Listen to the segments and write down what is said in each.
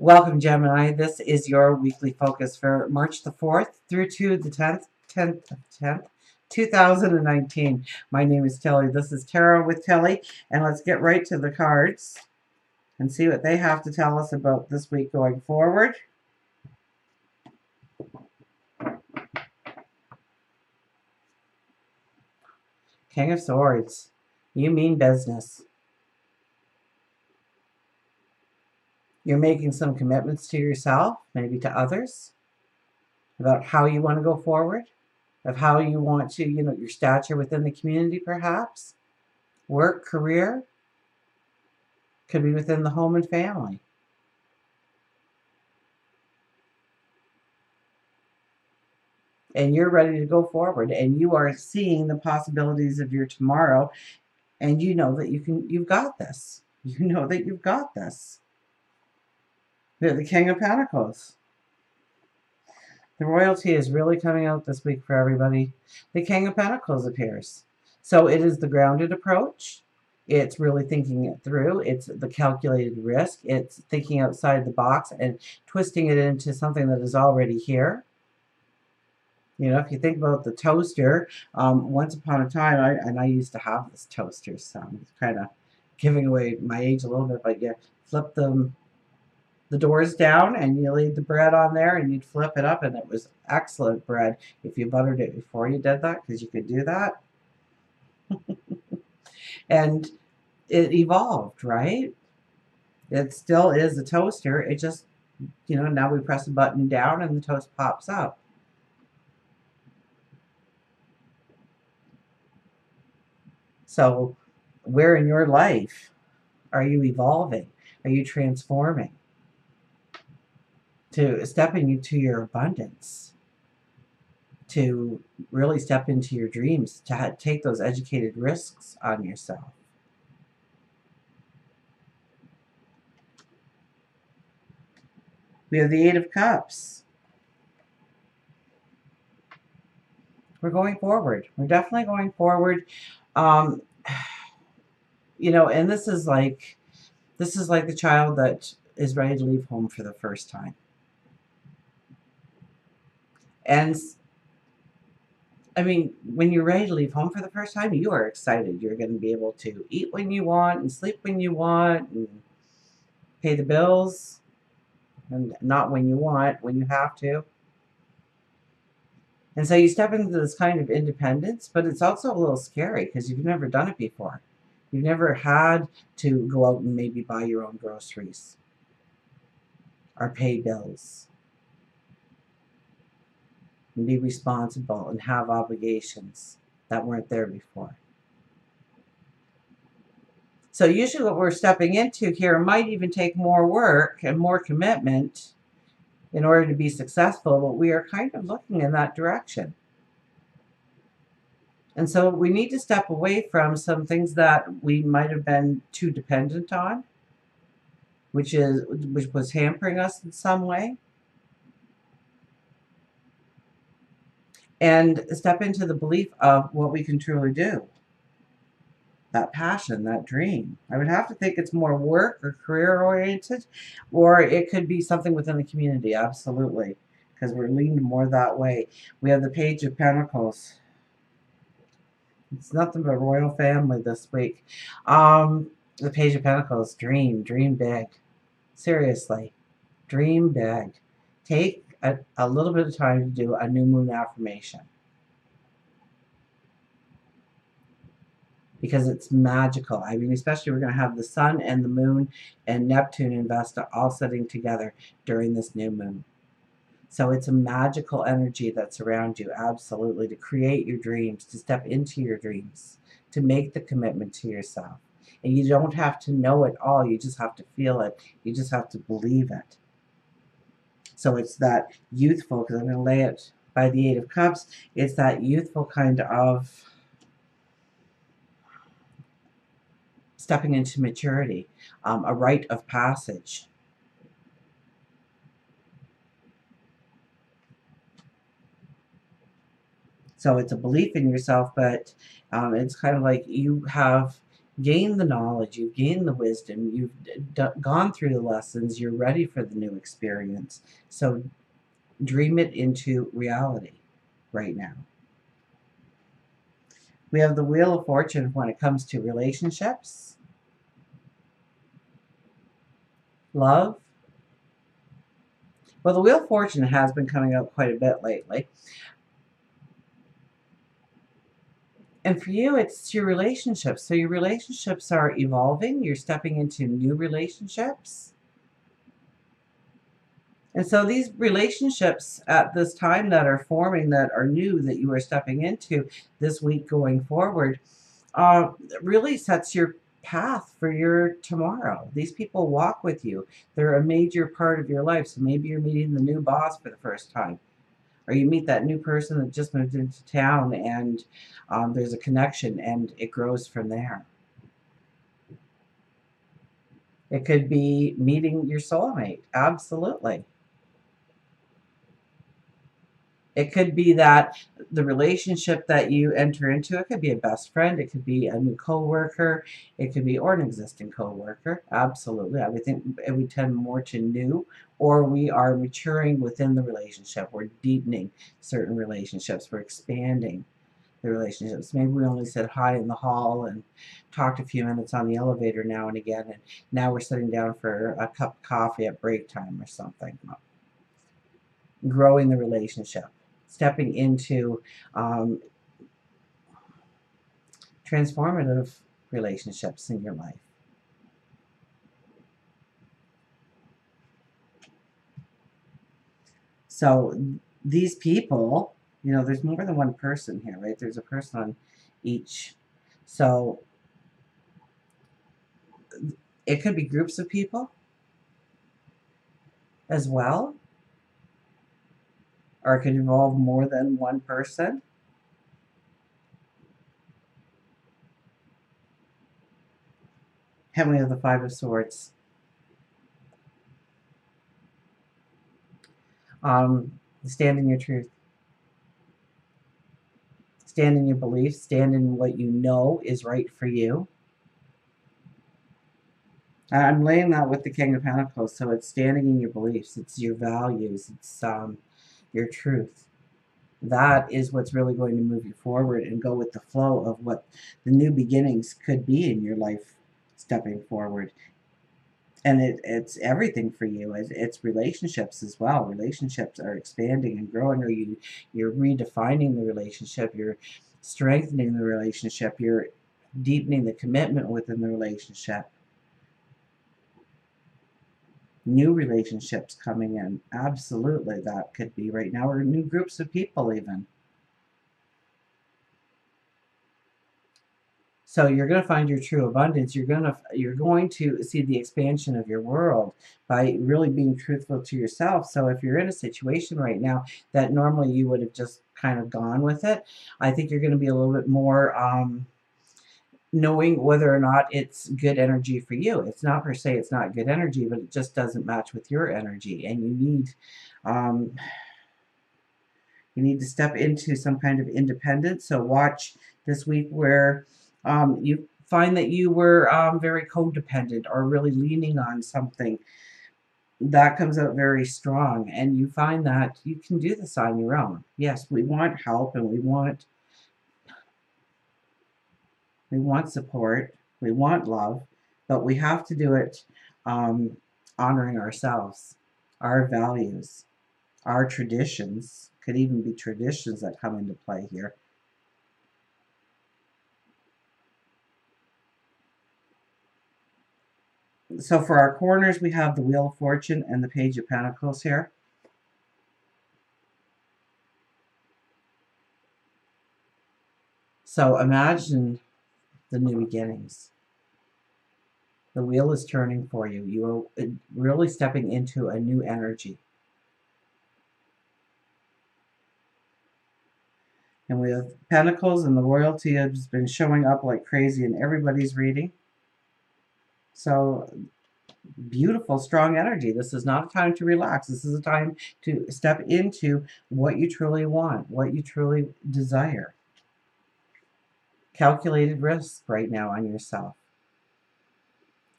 Welcome, Gemini. This is your weekly focus for March the 4th through to the 10th, 2019. My name is Tilly. This is Tarot with Tilly, and let's get right to the cards and see what they have to tell us about this week going forward. King of Swords. You mean business. You're making some commitments to yourself, maybe to others, about how you want to go forward, of how you want to, your stature within the community, perhaps. Work, career, could be within the home and family. And you're ready to go forward, and you are seeing the possibilities of your tomorrow, and you know that you've got this. You know that you've got this. You're the King of Pentacles. The royalty is really coming out this week for everybody. The King of Pentacles appears. So it is the grounded approach. It's really thinking it through. It's the calculated risk. It's thinking outside the box and twisting it into something that is already here. If you think about the toaster, once upon a time, I used to have this toaster, so I'm kind of giving away my age a little bit, but you flip the doors down and you laid the bread on there and you'd flip it up, and it was excellent bread if you buttered it before you did that, because you could do that. And it evolved, right? It still is a toaster. It just, now we press a button down and the toast pops up. So where in your life are you evolving? Are you transforming? To stepping into your abundance, to really step into your dreams, to take those educated risks on yourself. We have the Eight of Cups. We're going forward. We're definitely going forward. And this is like the child that is ready to leave home for the first time. And I mean, when you're ready to leave home for the first time, you are excited. You're going to be able to eat when you want and sleep when you want and pay the bills, and not when you want, when you have to. And so you step into this kind of independence, but it's also a little scary because you've never done it before. You've never had to go out and maybe buy your own groceries or pay bills and be responsible and have obligations that weren't there before. So usually what we're stepping into here might even take more work and more commitment in order to be successful, but we are kind of looking in that direction. And so we need to step away from some things that we might have been too dependent on, which was hampering us in some way. And step into the belief of what we can truly do. That passion, that dream. I would have to think it's more work or career oriented, or it could be something within the community, absolutely, because we're leaning more that way. We have the Page of Pentacles. It's nothing but royal family this week. The Page of Pentacles, dream big. Seriously, dream big. Take a little bit of time to do a new moon affirmation, because it's magical. I mean, especially we're going to have the sun and the moon and Neptune and Vesta all sitting together during this new moon. So it's a magical energy that's around you, absolutely, to create your dreams, to step into your dreams, to make the commitment to yourself. And you don't have to know it all. You just have to feel it. You just have to believe it. So it's that youthful, because I'm going to lay it by the Eight of Cups, it's that youthful kind of stepping into maturity, a rite of passage. So it's a belief in yourself, but it's kind of like you have gained the knowledge, you've gained the wisdom, you've gone through the lessons, you're ready for the new experience. So dream it into reality right now. We have the Wheel of Fortune when it comes to relationships, love. Well, the Wheel of Fortune has been coming out quite a bit lately. And for you, it's your relationships. So your relationships are evolving. You're stepping into new relationships. And so these relationships at this time that are forming, that are new, that you are stepping into this week going forward, really sets your path for your tomorrow. These people walk with you. They're a major part of your life. So maybe you're meeting the new boss for the first time, or you meet that new person that just moved into town, and there's a connection and it grows from there. It could be meeting your soulmate. Absolutely. It could be that the relationship that you enter into, it could be a best friend, it could be a new coworker, it could be, or an existing coworker. Absolutely. I would think it would tend more to new, or we are maturing within the relationship. We're deepening certain relationships. We're expanding the relationships. Maybe we only said hi in the hall and talked a few minutes on the elevator now and again, and now we're sitting down for a cup of coffee at break time or something. Growing the relationship, stepping into transformative relationships in your life. So these people, there's more than one person here, right? There's a person on each. So it could be groups of people as well, or it could involve more than one person. And we have the Five of Swords. Stand in your truth. Stand in your beliefs. Stand in what you know is right for you. I'm laying that with the King of Pentacles, so it's standing in your beliefs. It's your values. It's your truth. That is what's really going to move you forward and go with the flow of what the new beginnings could be in your life stepping forward. And it's everything for you. It's relationships as well. Relationships are expanding and growing, or you're redefining the relationship. You're strengthening the relationship. You're deepening the commitment within the relationship. New relationships coming in. Absolutely, that could be right now, or new groups of people even. So you're going to find your true abundance. You're going to see the expansion of your world by really being truthful to yourself. So if you're in a situation right now that normally you would have just kind of gone with it, I think you're going to be a little bit more knowing whether or not it's good energy for you. It's not per se it's not good energy, but it just doesn't match with your energy, and you need to step into some kind of independence. So watch this week where you find that you were very codependent or really leaning on something. That comes out very strong, and you find that you can do this on your own. Yes, we want help, and we want support, we want love, but we have to do it honoring ourselves, our values, our traditions. Could even be traditions that come into play here. So for our corners, we have the Wheel of Fortune and the Page of Pentacles here. So imagine the new beginnings. The wheel is turning for you. You are really stepping into a new energy. And we have Pentacles, and the royalty has been showing up like crazy in everybody's reading. So beautiful, strong energy. This is not a time to relax. This is a time to step into what you truly want, what you truly desire. Calculated risk right now on yourself.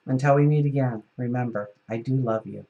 Until we meet again, remember, I do love you.